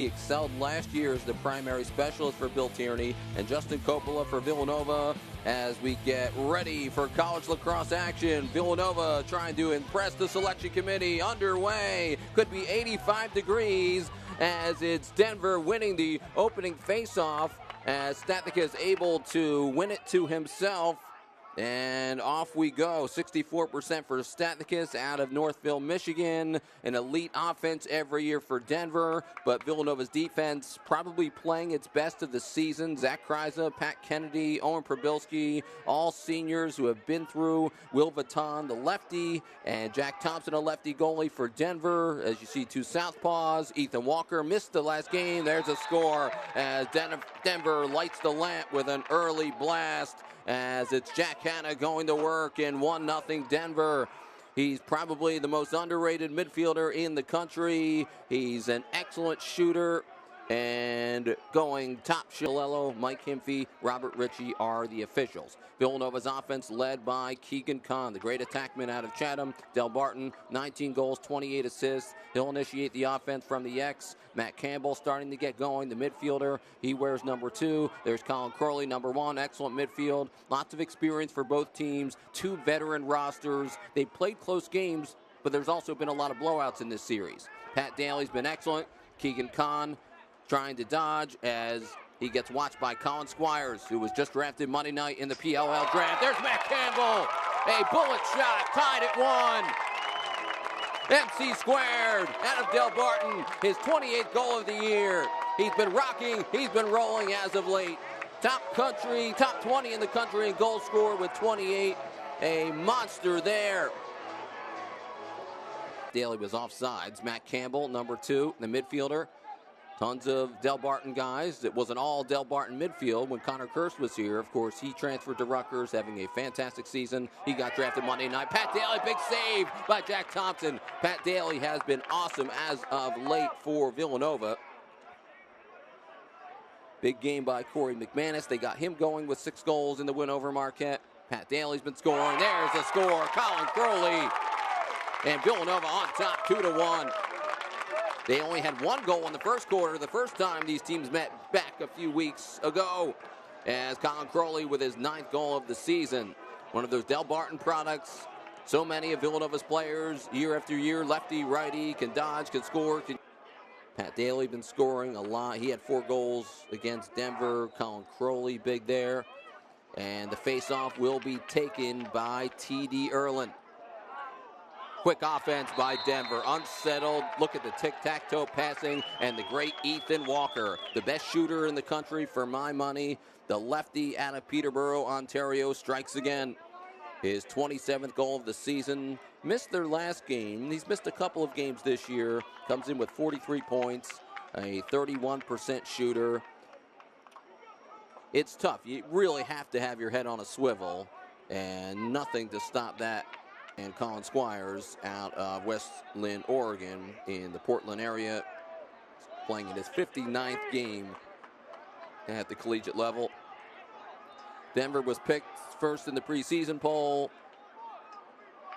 He excelled last year as the primary specialist for Bill Tierney, and Justin Coppola for Villanova as we get ready for college lacrosse action. Villanova trying to impress the selection committee underway. Could be 85 degrees as it's Denver winning the opening faceoff as Statnica is able to win it to himself. And off we go. 64% for Statnicus out of Northville, Michigan. An elite offense every year for Denver, but Villanova's defense probably playing its best of the season. Zach Kryza, Pat Kennedy, Owen Probilski, all seniors who have been through. Will Vuitton, the lefty, and Jack Thompson, a lefty goalie for Denver. As you see, two southpaws. Ethan Walker missed the last game. There's a score as Denver lights the lamp with an early blast, as it's Jack Hanna going to work in 1-0 Denver. He's probably the most underrated midfielder in the country. He's an excellent shooter and going top. Shilello, Mike Himphy, Robert Ritchie are the officials. Villanova's offense led by Keegan Khan, the great attackman out of Chatham. Del Barton, 19 goals, 28 assists. He'll initiate the offense from the X. Matt Campbell starting to get going, the midfielder. He wears number 2. There's Colin Crowley, number 1. Excellent midfield. Lots of experience for both teams. 2 veteran rosters. They played close games, but there's also been a lot of blowouts in this series. Pat Daly's been excellent. Keegan Khan trying to dodge as he gets watched by Colin Squires, who was just drafted Monday night in the PLL draft. There's Matt Campbell. A bullet shot, tied at 1. MC squared out of Del Barton, his 28th goal of the year. He's been rocking, he's been rolling as of late. Top 20 in the country in goal scorer with 28. A monster there. Daly was offsides. Matt Campbell, number 2, the midfielder. Tons of Del Barton guys. It was an all Del Barton midfield when Connor Kirst was here. Of course, he transferred to Rutgers, having a fantastic season. He got drafted Monday night. Pat Daly, big save by Jack Thompson. Pat Daly has been awesome as of late for Villanova. Big game by Corey McManus. They got him going with 6 goals in the win over Marquette. Pat Daly's been scoring. There's the score. Colin Crowley. And Villanova on top, 2-1. They only had 1 goal in the first quarter, the first time these teams met back a few weeks ago, as Colin Crowley with his 9th goal of the season. One of those Del Barton products. So many of Villanova's players, year after year, lefty, righty, can dodge, can score. Pat Daly been scoring a lot. He had 4 goals against Denver. Colin Crowley, big there. And the faceoff will be taken by T.D. Erlin. Quick offense by Denver, unsettled. Look at the tic-tac-toe passing, and the great Ethan Walker, the best shooter in the country for my money. The lefty out of Peterborough, Ontario, strikes again. His 27th goal of the season. Missed their last game. He's missed a couple of games this year. Comes in with 43 points, a 31% shooter. It's tough. You really have to have your head on a swivel, and nothing to stop that. And Colin Squires out of West Lynn, Oregon, in the Portland area, playing in his 59th game at the collegiate level. Denver was picked first in the preseason poll.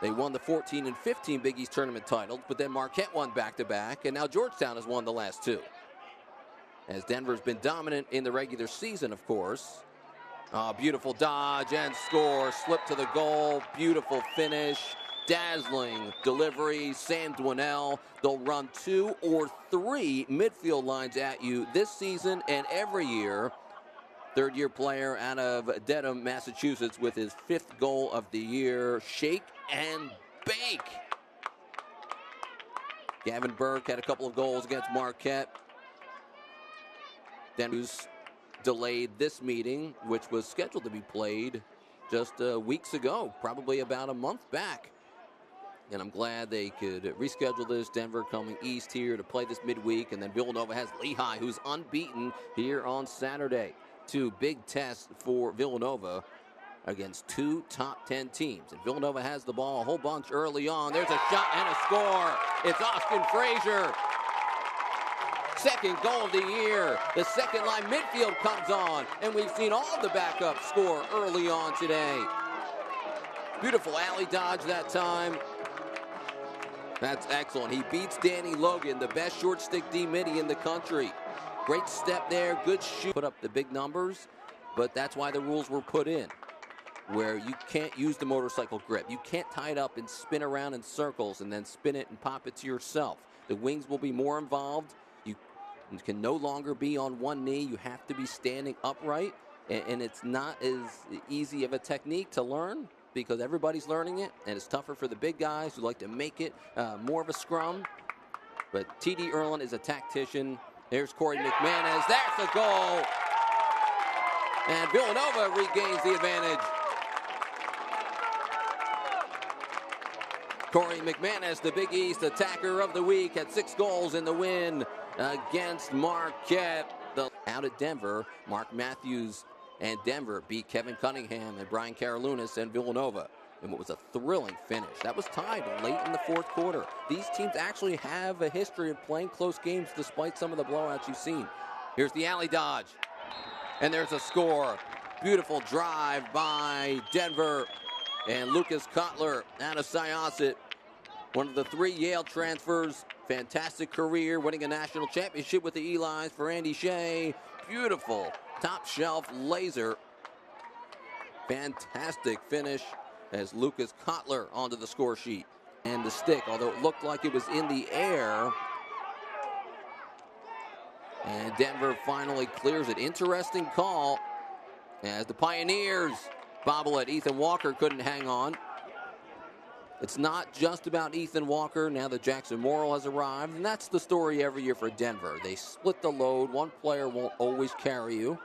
They won the 14 and 15 Big East tournament titles, but then Marquette won back-to-back, and now Georgetown has won the last 2. As Denver's been dominant in the regular season, of course. Beautiful dodge and score, slip to the goal, beautiful finish, dazzling delivery. Sam Dwinell, they'll run 2 or 3 midfield lines at you this season and every year. Third-year player out of Dedham, Massachusetts, with his 5th goal of the year. Shake and bake. Gavin Burke had a couple of goals against Marquette. Denver's delayed this meeting, which was scheduled to be played just weeks ago, probably about a month back. And I'm glad they could reschedule this. Denver coming east here to play this midweek. And then Villanova has Lehigh, who's unbeaten here on Saturday. 2 big tests for Villanova against 2 top 10 teams. And Villanova has the ball a whole bunch early on. There's a shot and a score. It's Austin Frazier. 2nd goal of the year. The second line midfield comes on, and we've seen all of the backups score early on today. Beautiful alley dodge that time. That's excellent. He beats Danny Logan, the best short stick D-midi in the country. Great step there, good shoot. Put up the big numbers, but that's why the rules were put in, where you can't use the motorcycle grip. You can't tie it up and spin around in circles and then spin it and pop it to yourself. The wings will be more involved. You can no longer be on one knee. You have to be standing upright, and it's not as easy of a technique to learn because everybody's learning it, and it's tougher for the big guys who like to make it more of a scrum. But T.D. Erlin is a tactician. There's Corey McManus. That's the goal. And Villanova regains the advantage. Corey McManus, the Big East attacker of the week, had 6 goals in the win against Marquette. Out at Denver, Mark Matthews and Denver beat Kevin Cunningham and Brian Karalunas and Villanova in what was a thrilling finish. That was tied late in the fourth quarter. These teams actually have a history of playing close games despite some of the blowouts you've seen. Here's the alley dodge, and there's a score. Beautiful drive by Denver, and Lucas Cutler out of Syosset, one of the 3 Yale transfers. Fantastic career, winning a national championship with the Elis for Andy Shea. Beautiful top shelf laser. Fantastic finish as Lucas Cutler onto the score sheet. And the stick, although it looked like it was in the air. And Denver finally clears it. Interesting call as the Pioneers bobble it. Ethan Walker couldn't hang on. It's not just about Ethan Walker now that Jackson Morrill has arrived, and that's the story every year for Denver. They split the load. One player won't always carry you.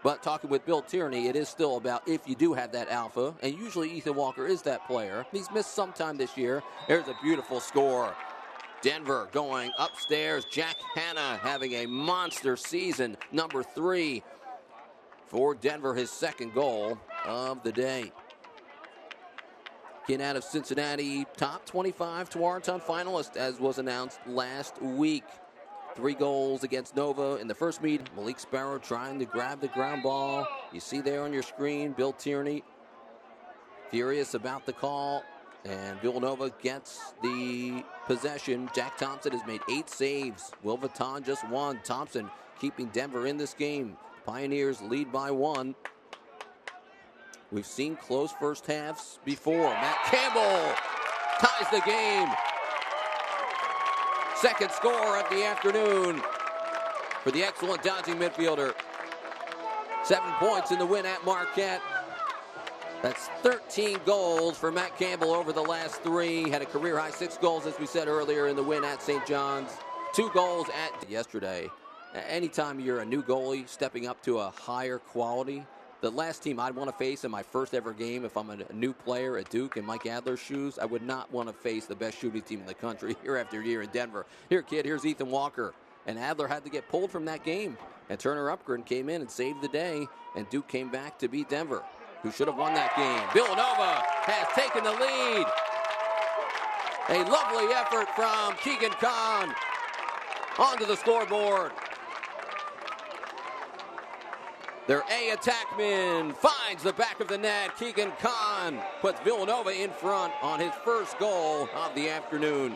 But talking with Bill Tierney, it is still about if you do have that alpha, and usually Ethan Walker is that player. He's missed some time this year. There's a beautiful score. Denver going upstairs. Jack Hanna having a monster season, number 3 for Denver, his 2nd goal of the day. Kid out of Cincinnati, top 25 Tewaaraton finalist, as was announced last week. 3 goals against Nova in the first meet. Malik Sparrow trying to grab the ground ball. You see there on your screen, Bill Tierney furious about the call. And Villanova gets the possession. Jack Thompson has made 8 saves. Will Vuitton just 1. Thompson keeping Denver in this game. Pioneers lead by 1. We've seen close first halves before. Matt Campbell ties the game. 2nd score of the afternoon for the excellent dodging midfielder. 7 points in the win at Marquette. That's 13 goals for Matt Campbell over the last 3. Had a career-high 6 goals, as we said earlier, in the win at St. John's. 2 goals at yesterday. Anytime you're a new goalie stepping up to a higher quality, the last team I'd want to face in my first ever game, if I'm a new player at Duke in Mike Adler's shoes, I would not want to face the best shooting team in the country year after year in Denver. Here, kid, here's Ethan Walker. And Adler had to get pulled from that game. And Turner Upgren came in and saved the day. And Duke came back to beat Denver, who should have won that game. Villanova has taken the lead. A lovely effort from Keegan Khan onto the scoreboard. Their A attackman finds the back of the net. Keegan Khan puts Villanova in front on his first goal of the afternoon.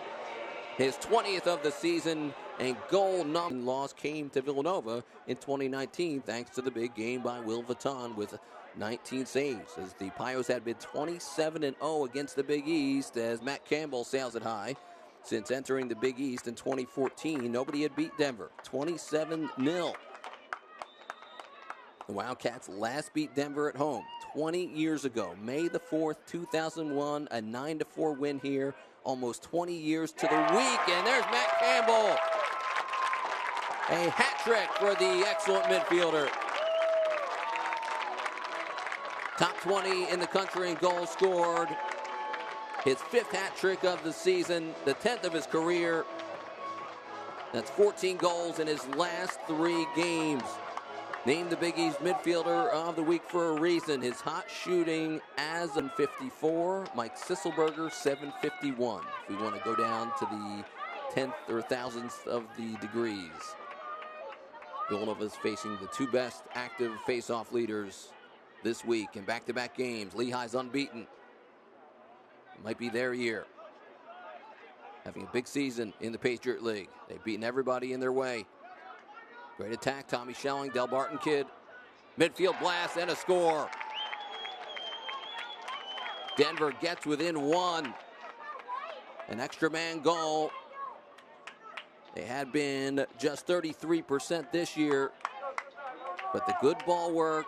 His 20th of the season, and goal number loss came to Villanova in 2019 thanks to the big game by Will Vuitton with 19 saves. As the Pios had been 27-0 against the Big East as Matt Campbell sails it high. Since entering the Big East in 2014, nobody had beat Denver. 27-0. The Wildcats last beat Denver at home 20 years ago, May the 4th, 2001, a 9-4 win here, almost 20 years to the week, and there's Matt Campbell. A hat trick for the excellent midfielder. Top 20 in the country in goals scored. His 5th hat trick of the season, the 10th of his career. That's 14 goals in his last 3 games. Named the Big East midfielder of the week for a reason. His hot shooting as in 54. Mike Sisselberger, 751. If we want to go down to the 10th or 1000th of the degrees. Villanova is facing the 2 best active face-off leaders this week in back-to-back games. Lehigh's unbeaten. It might be their year. having a big season in the Patriot League. They've beaten everybody in their way. Great attack, Tommy Schelling, Del Barton kid. Midfield blast and a score. Denver gets within one. An extra man goal. They had been just 33% this year. But the good ball work,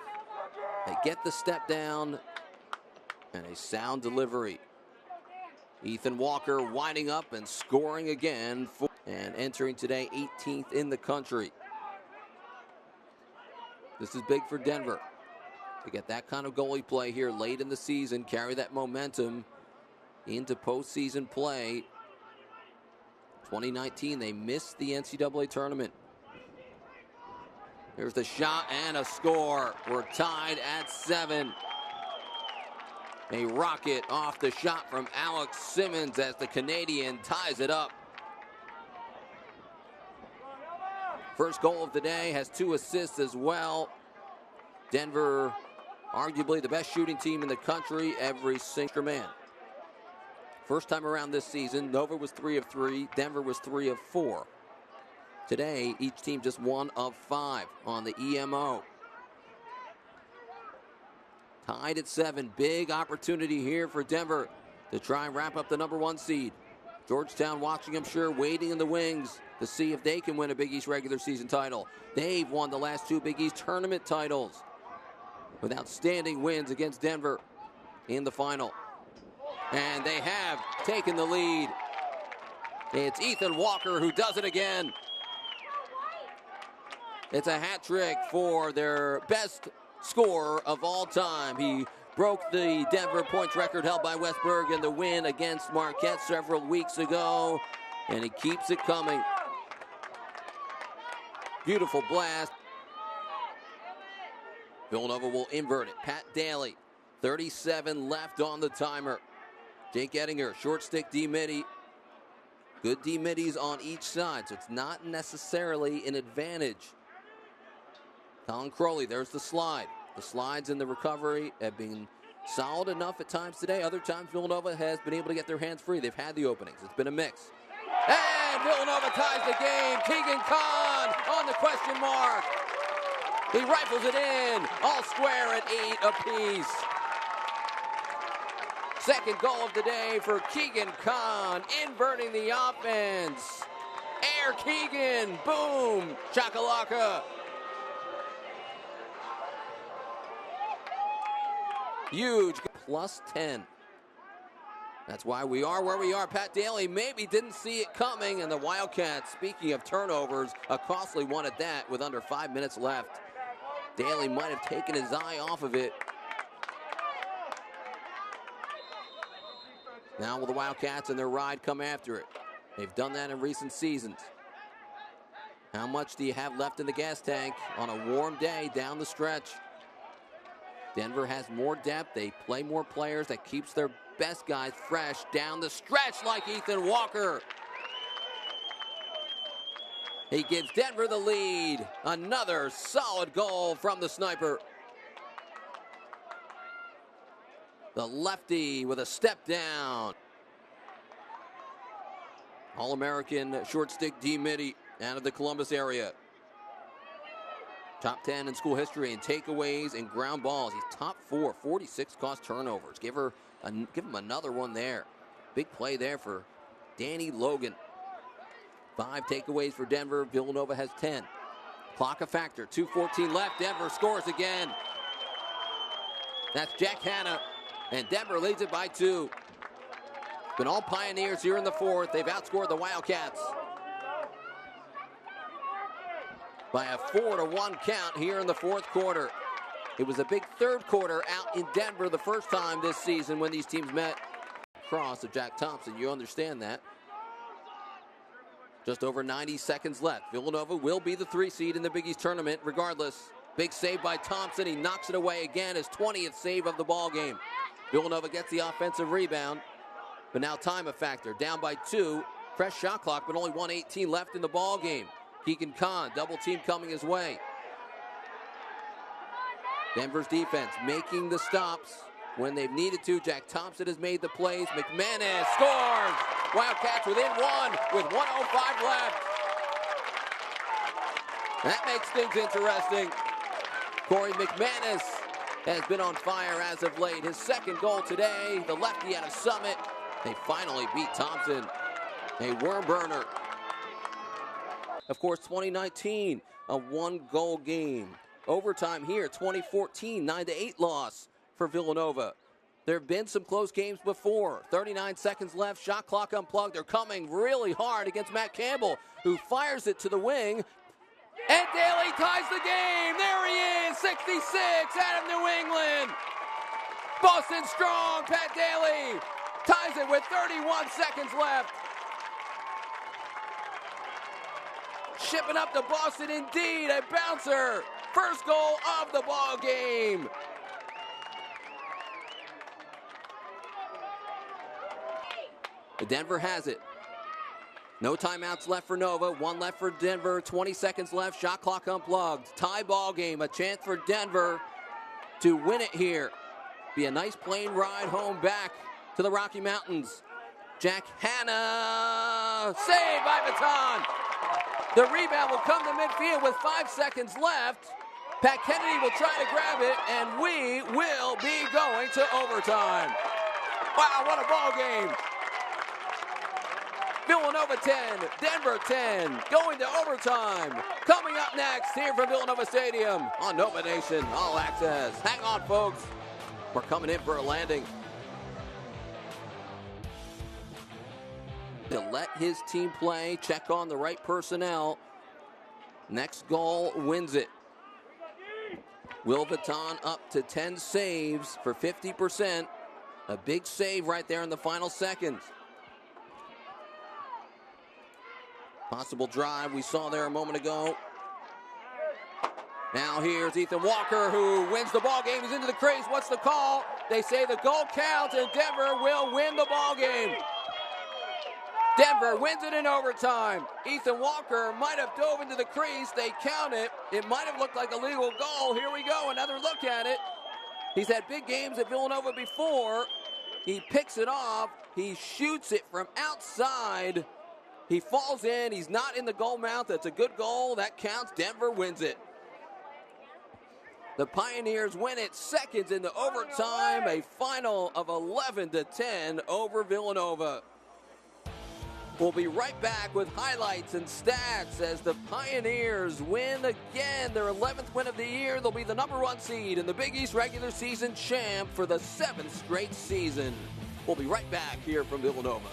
they get the step down, and a sound delivery. Ethan Walker winding up and scoring again and entering today 18th in the country. This is big for Denver to get that kind of goalie play here late in the season, carry that momentum into postseason play. 2019, they missed the NCAA tournament. Here's the shot and a score. We're tied at 7. A rocket off the shot from Alex Simmons as the Canadian ties it up. First goal of the day, has 2 assists as well. Denver, arguably the best shooting team in the country, every single man. First time around this season, Nova was 3 of 3, Denver was 3 of 4. Today, each team just 1 of 5 on the EMO. Tied at 7, big opportunity here for Denver to try and wrap up the #1 seed. Georgetown watching, I'm sure, waiting in the wings to see if they can win a Big East regular season title. They've won the last 2 Big East tournament titles with outstanding wins against Denver in the final. And they have taken the lead. It's Ethan Walker who does it again. It's a hat trick for their best scorer of all time. He broke the Denver points record held by Westberg in the win against Marquette several weeks ago, and he keeps it coming. Beautiful blast. Villanova will invert it. Pat Daly, 37 left on the timer. Jake Ettinger, short stick D-Midi. Good D-Midis on each side, so it's not necessarily an advantage. Colin Crowley, there's the slide. The slides in the recovery have been solid enough at times today. Other times Villanova has been able to get their hands free. They've had the openings. It's been a mix. And Villanova ties the game. Keegan Khan on the question mark. He rifles it in. All square at 8 apiece. Second goal of the day for Keegan Khan, inverting the offense. Air Keegan, boom, chakalaka. Huge, +10. That's why we are where we are. Pat Daly maybe didn't see it coming, and the Wildcats, speaking of turnovers, a costly one at that with under 5 minutes left. Daly might have taken his eye off of it. Now will the Wildcats and their ride come after it? They've done that in recent seasons. How much do you have left in the gas tank on a warm day down the stretch? Denver has more depth. They play more players. That keeps their best guys fresh down the stretch like Ethan Walker. He gives Denver the lead. Another solid goal from the sniper. The lefty with a step down. All-American short stick D-Midi out of the Columbus area. Top 10 in school history in takeaways and ground balls. He's top 4, 46 cost turnovers. Give him another one there. Big play there for Danny Logan. 5 takeaways for Denver. Villanova has 10. Clock a factor. 2:14 left. Denver scores again. That's Jack Hanna. And Denver leads it by 2. Been all Pioneers here in the 4th. They've outscored the Wildcats by a 4-1 count here in the 4th quarter. It was a big 3rd quarter out in Denver the first time this season when these teams met. Cross of Jack Thompson, you understand that. Just over 90 seconds left. Villanova will be the 3 seed in the Big East tournament regardless. Big save by Thompson. He knocks it away again, his 20th save of the ball game. Villanova gets the offensive rebound, but now time a factor. Down by 2. Fresh shot clock, but only 1:18 left in the ball game. Keegan Khan, double team coming his way. Denver's defense making the stops. when they've needed to. Jack Thompson has made the plays. McManus scores. Wildcats within one with 1:05 left. That makes things interesting. Corey McManus has been on fire as of late. His second goal today, the lefty out of Summit. They finally beat Thompson. A worm burner. Of course, 2019, a one-goal game. Overtime here, 2014, 9-8 loss for Villanova. There have been some close games before. 39 seconds left, shot clock unplugged. They're coming really hard against Matt Campbell, who fires it to the wing. And Daly ties the game. There he is, 66 out of New England. Boston strong, Pat Daly ties it with 31 seconds left. Shipping up to Boston indeed, a bouncer. First goal of the ball game. Denver has it. No timeouts left for Nova. One left for Denver. 20 seconds left. Shot clock unplugged. Tie ball game. A chance for Denver to win it here. Be a nice plane ride home back to the Rocky Mountains. Jack Hanna. Saved by Baton. The rebound will come to midfield with 5 seconds left. Pat Kennedy will try to grab it, and we will be going to overtime. Wow, what a ball game. Villanova 10, Denver 10, going to overtime. Coming up next here from Villanova Stadium on Nova Nation All Access. Hang on, folks. We're coming in for a landing. To let his team play, check on the right personnel. Next goal wins it. Will Vuitton up to 10 saves for 50%. A big save right there in the final seconds. Possible drive we saw there a moment ago. Now here's Ethan Walker, who wins the ball game. He's into the crease. What's the call? They say the goal counts and Denver will win the ball game. Denver wins it in overtime. Ethan Walker might have dove into the crease. They count it. It might have looked like a legal goal. Here we go, another look at it. He's had big games at Villanova before. He picks it off. He shoots it from outside. He falls in. He's not in the goal mouth. That's a good goal. That counts. Denver wins it. The Pioneers win it seconds into overtime. A final of 11-10 over Villanova. We'll be right back with highlights and stats as the Pioneers win again their 11th win of the year. They'll be the #1 seed in the Big East regular season champ for the 7th straight season. We'll be right back here from Villanova.